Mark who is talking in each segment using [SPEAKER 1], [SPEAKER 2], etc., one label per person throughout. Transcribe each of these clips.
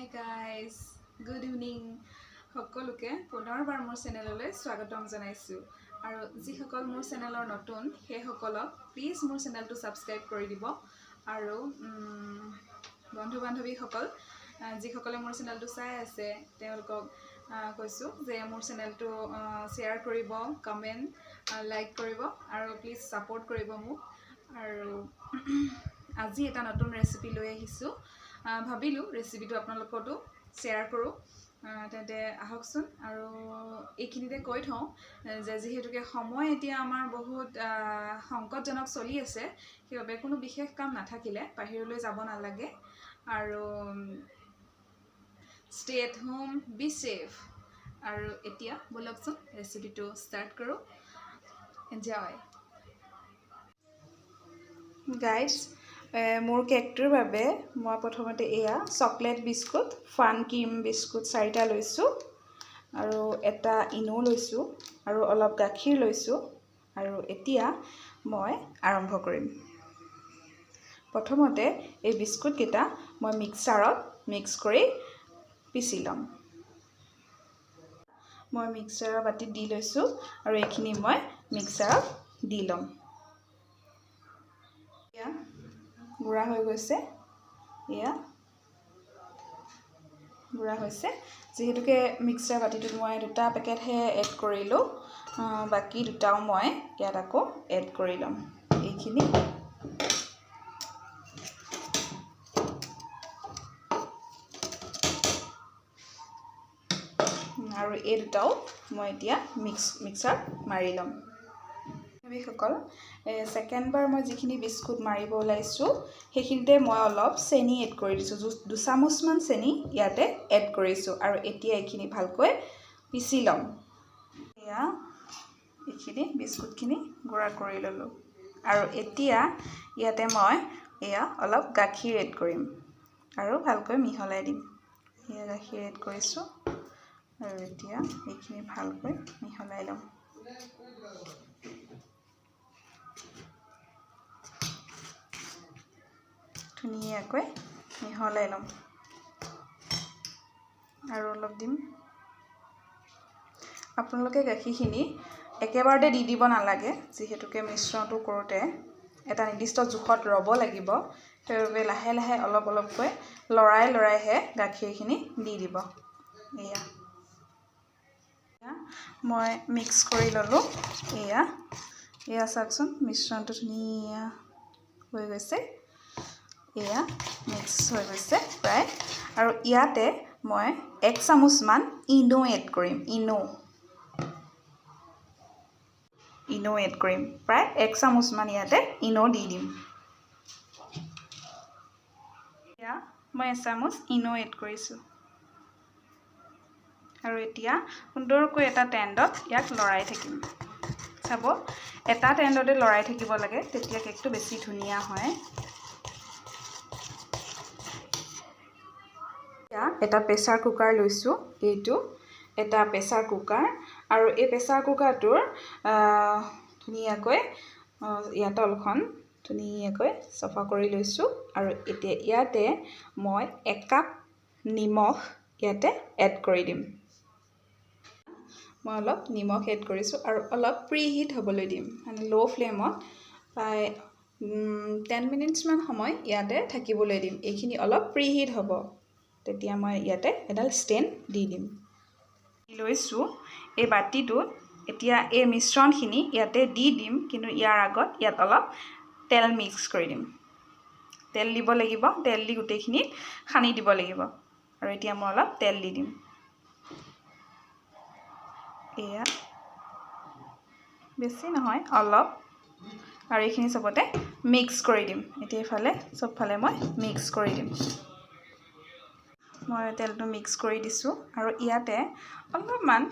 [SPEAKER 1] Hi guys, good evening. সকলোকে পুনৰবাৰ মোৰ চেনেললৈ স্বাগতম জনাইছো আৰু যিসকল মোৰ চেনেলৰ নতুন সেই সকলক প্লিজ মোৰ চেনেলটো সাবস্ক্ৰাইব কৰি দিব আৰু বন্ধু বান্ধৱীসকল যিসকলে মোৰ চেনেলটো চাই আছে তেওঁলোকক কৈছো যে মোৰ চেনেলটো শ্বেয়াৰ কৰিব, কমেন্ট, লাইক কৰিব আৰু প্লিজ সাপোৰ্ট কৰিব মোক আৰু আজি এটা নতুন ৰেচিপি লৈ আহিছো ভাবিলো ৰেচিপিটো আপোনালোকতো শ্বেয়াৰ কৰো তেন্তে আহকচোন আৰু এইখিনিতে কৈ থওঁ যে যেহেতুকে সময় এতিয়া আমাৰ বহুত সংকটজনক চলি আছে সেইবাবে কোনো বিশেষ কাম নাথাকিলে বাহিৰলৈ যাব নালাগে আৰু stay at home, be safe আৰু এতিয়া বলকচোন ৰেচিপিটো ষ্টাৰ্ট কৰো enjoy guys মোৰ কেকটোৰ বাবে মই প্ৰথমতে এয়া চকলেট বিস্কুট ফান ক্ৰীম বিস্কুট 4টা লৈছো আৰু এটা ইনো লৈছো আৰু অলপ গাখীৰ লৈছো আৰু এতিয়া মই আৰম্ভ কৰিম প্ৰথমতে এই বিস্কুট কেটা মই মিক্সাৰত মিক্স কৰি পিছি লম মই মিক্সাৰৰ বাটিত দি লৈছো আৰু এইখিনি মই মিক্সাৰত দি লম গুড়া হৈ গৈছে ইয়া গুড়া হৈছে যেহেতুকে মিক্সাৰ বাটিটোত মই দুটা পেকেট হে এড কৰিলো বাকি দুটাও মই ইয়াত আকৌ এড কৰি লম এইখিনি আৰু এই দুটাও মই এতিয়া মিক্সাৰ মাৰি লম সকল সেকেন্ড বাৰ মই যিখিনি বিস্কুট মাৰিব লাইছো হেখিনতে মই অলপ চেনি এড কৰি দিছো 2 চামুচ মান চেনি ইয়াতে এড কৰিছো আৰু এতিয়া এইখিনি ভালকৈ পিছি লম এয়া এইখিনি বিস্কুটখিনি গুড়া কৰি ললো আৰু এতিয়া ইয়াতে মই এয়া অলপ গাখীৰ এড কৰিম আৰু ভালকৈ মিহলাই দিম এয়া গাখীৰ এড কৰিছো আৰু এতিয়া এইখিনি ভালকৈ মিহলাই লম ধুনীয়াকৈ মিহলাই লম আৰু অলপ দিম আপোনালোকে গাখীৰখিনি একেবাৰতে দি দিব নালাগে যেহেতুকে মিশ্ৰণটো কৰোতে এটা নিৰ্দিষ্ট জোখত ৰব লাগিব তেবে লাহে লাহে অলপ অলপকৈ লৰাই গাখীৰখিনি দি দিব এয়া মই মিক্স কৰি ললো এয়া চাকচোন মিশ্ৰণটো ধুনীয়া হৈ গৈছে এয়া মিক্স হৈ গৈছে প্ৰায় আৰু ইয়াতে মই 1 চামুচ মান ইনো এড কৰিম ইনো এড কৰিম প্ৰায় 1 চামুচ মান ইয়াতে ইনো দি দিম এয়া মই 1 চামুচ ইনো এড কৰিছো আৰু এতিয়া সুন্দৰকৈ এটা টেণ্ডত ইয়াক লৰাই থাকিম চাব এটা টেণ্ডতে লৰাই থাকিব লাগে তেতিয়া কেকটো বেছি ধুনীয়া হয় এটা প্ৰেসাৰ কুকাৰ লৈছো এইটো এটা প্ৰেসাৰ কুকাৰ আৰু এই প্ৰেসাৰ কুকাৰটোৰ ধুনীয়াকৈ ইয়াতলখন ধুনীয়াকৈ সফা কৰি লৈছো আৰু এতিয়া ইয়াতে মই 1 কাপ নিমখ ইয়াতে এড কৰি দিম মই অলপ নিমখ এড কৰিছো আৰু অলপ প্ৰিহিট হ'বলৈ দিম মানে লো ফ্লেমত প্ৰায় 10 মিনিটছ মান সময় ইয়াতে থাকিবলৈ দিম এইখিনি অলপ প্ৰিহিট হ'ব তেতিয়া মই ইয়াতে এডাল ষ্টেণ্ড দি দিম লৈছো এই বাটিটো এতিয়া এই মিশ্ৰণখিনি ইয়াতে দি দিম কিন্তু ইয়াৰ আগত ইয়াত অলপ তেল মিক্স কৰি দিম তেল দিব লাগিব তেল দি গুটেখিনি খানি দিব লাগিব আৰু এতিয়া মই অলপ তেল দি দিম এয়া বেছি নহয় অলপ আৰু এইখিনি সবতে মিক্স কৰি দিম এতিয়া ইফালে সব ফালে মই মিক্স কৰি দিম মই তেলটো মিক্স কৰি দিছো আৰু ইয়াতে অলপমান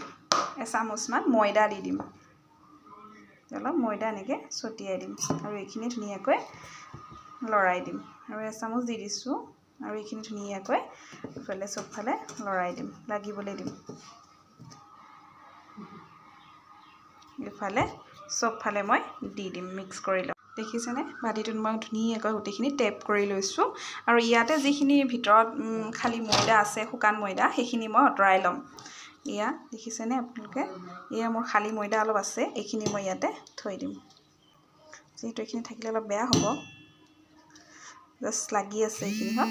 [SPEAKER 1] এচামুচ মান ময়দা দি দিম অলপ ময়দা এনেকৈ ছটিয়াই দিম আৰু এইখিনি ধুনীয়াকৈ লৰাই দিম আৰু এচামুচ দি দিছো আৰু এইখিনি ধুনীয়াকৈ ইফালে সব ফালে লৰাই দিম লাগিবলৈ দিম ইফালে সব ফালে মই দি দিম মিক্স কৰি লম দেখিছেনে বাতিটোত মই ধুনীয়াকৈ গোটেইখিনি টেপ কৰি লৈছোঁ আৰু ইয়াতে যিখিনি ভিতৰত খালি ময়দা আছে শুকান ময়দা সেইখিনি মই আঁতৰাই ল'ম ইয়া দেখিছেনে আপোনালোকে ইয়া মোৰ খালি ময়দা অলপ আছে এইখিনি মই ইয়াতে থৈ দিম যেহেতু এইখিনি থাকিলে অলপ বেয়া হ'ব জাষ্ট লাগি আছে এইখিনি হ'ল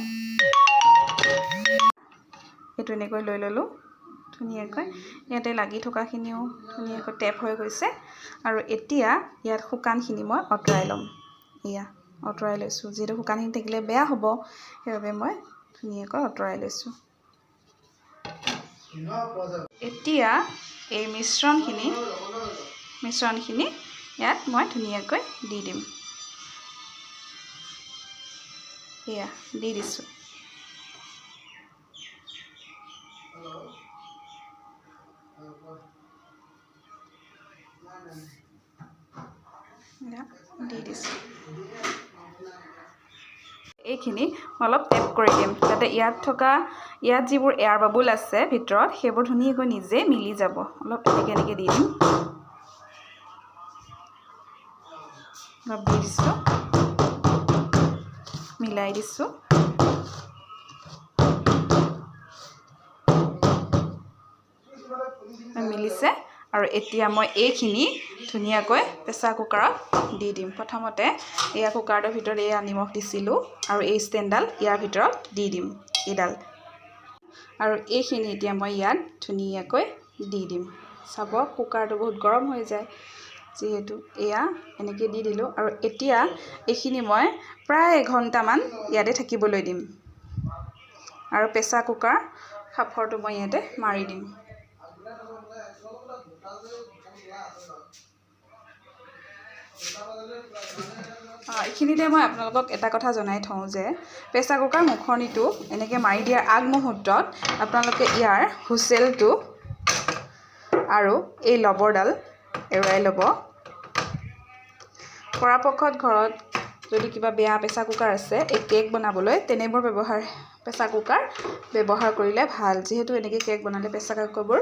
[SPEAKER 1] এইটো এনেকৈ লৈ ল'লোঁ ধুনীয়াকৈ ইয়াতে লাগি থকাখিনিও ধুনীয়াকৈ টেপ হৈ গৈছে আৰু এতিয়া ইয়াত শুকানখিনি মই আঁতৰাই ল'ম ইয়া আঁতৰাই লৈছোঁ যিহেতু শুকানখিনি থাকিলে বেয়া হ'ব সেইবাবে মই ধুনীয়াকৈ আঁতৰাই লৈছোঁ এতিয়া এই মিশ্ৰণখিনি ইয়াত মই ধুনীয়াকৈ দি দিম এয়া দি দিছোঁ দি দিছোঁ এইখিনি অলপ টেপ কৰি দিম যাতে ইয়াত যিবোৰ এয়াৰ বাবুল আছে ভিতৰত সেইবোৰ ধুনীয়াকৈ নিজে মিলি যাব অলপ এনেকৈ দি দিম অলপ দি দিছোঁ মিলাই দিছোঁ মিলিছে আৰু এতিয়া মই এইখিনি ধুনীয়াকৈ প্ৰেছাৰ কুকাৰত দি দিম প্ৰথমতে এয়া কুকাৰটোৰ ভিতৰত এয়া নিমখ দিছিলোঁ আৰু এই ষ্টেণ্ডডাল ইয়াৰ ভিতৰত দি দিম এইডাল আৰু এইখিনি এতিয়া মই ইয়াত ধুনীয়াকৈ দি দিম চাব কুকাৰটো বহুত গৰম হৈ যায় যিহেতু এয়া এনেকৈ দি দিলোঁ আৰু এতিয়া এইখিনি মই প্ৰায় এঘণ্টামান ইয়াতে থাকিবলৈ দিম আৰু প্ৰেছাৰ কুকাৰ সাফৰটো মই ইয়াতে মাৰি দিম এইখিনিতে মই আপোনালোকক এটা কথা জনাই থওঁ যে প্ৰেছাৰ কুকাৰ মুখনিটো এনেকৈ মাৰি দিয়াৰ আগমুহূৰ্তত আপোনালোকে ইয়াৰ হুইচেলটো আৰু এই লবৰডাল এৰুৱাই ল'ব পৰাপক্ষত ঘৰত যদি কিবা বেয়া প্ৰেছাৰ কুকাৰ আছে এই কেক বনাবলৈ তেনেবোৰ প্ৰেছাৰ কুকাৰ ব্যৱহাৰ কৰিলে ভাল যিহেতু এনেকৈ কেক বনালে প্ৰেছাৰ কুকাৰবোৰ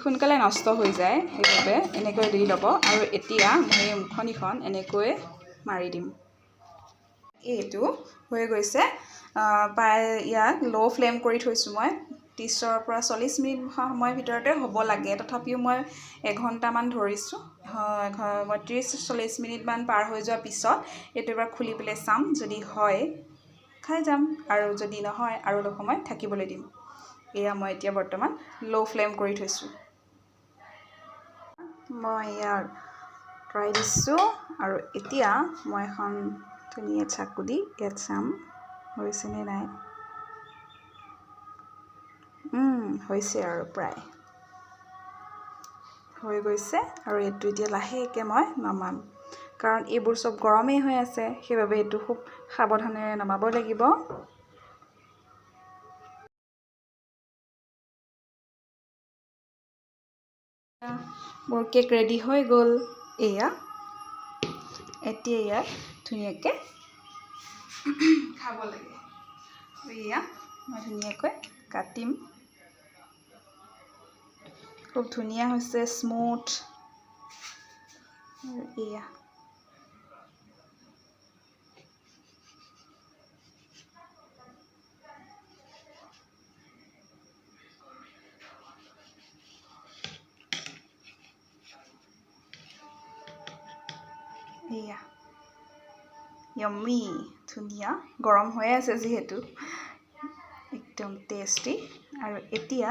[SPEAKER 1] সোনকালে নষ্ট হৈ যায় সেইবাবে এনেকৈ দি ল'ব আৰু এতিয়া মই এই মুখনিখন এনেকৈ মাৰি দিম এইটো হৈ গৈছে প্ৰায় ইয়াক ল' ফ্লেম কৰি থৈছোঁ মই 30ৰ পৰা 40 মিনিট সময়ৰ ভিতৰতে হ'ব লাগে তথাপিও মই এঘণ্টামান ধৰিছোঁ মই 30-40 মিনিটমান পাৰ হৈ যোৱাৰ পিছত এইটো এবাৰ খুলি পেলাই চাম যদি হয় খাই যাম আৰু যদি নহয় আৰু অলপ সময় থাকিবলৈ দিম এয়া মই এতিয়া বৰ্তমান ল' ফ্লেম কৰি থৈছোঁ মই ইয়াৰ আঁতৰাই দিছোঁ আৰু এতিয়া মই এখন ধুনীয়া চাকু দি ইয়াত চাম হৈছেনে নাই হৈছে আৰু প্ৰায় হৈ গৈছে আৰু এইটো এতিয়া লাহেকৈ মই নমাম কাৰণ এইবোৰ চব গৰমেই হৈ আছে সেইবাবে এইটো খুব সাৱধানেৰে নমাব লাগিব মোৰ কেক ৰেডি হৈ গ'ল এয়া এতিয়া ইয়াত ধুনীয়াকৈ খাব লাগে এয়া মই ধুনীয়াকৈ কাটিম খুব ধুনীয়া হৈছে স্মুথ এয়া এয়া yummy ধুনীয়া গৰম হৈ আছে যিহেতু একদম টেষ্টি আৰু এতিয়া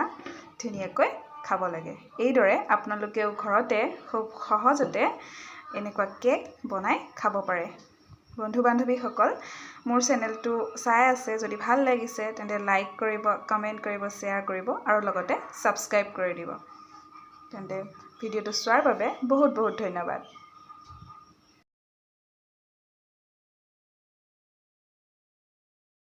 [SPEAKER 1] ধুনীয়াকৈ খাব লাগে এইদৰে আপোনালোকেও ঘৰতে খুব সহজতে এনেকুৱা কেক বনাই খাব পাৰে বন্ধু বান্ধৱীসকল মোৰ চেনেলটো চাই আছে যদি ভাল লাগিছে তেন্তে লাইক কৰিব কমেণ্ট কৰিব শ্বেয়াৰ কৰিব আৰু লগতে ছাবস্ক্ৰাইব কৰি দিব তেন্তে ভিডিঅ'টো চোৱাৰ বাবে বহুত বহুত ধন্যবাদ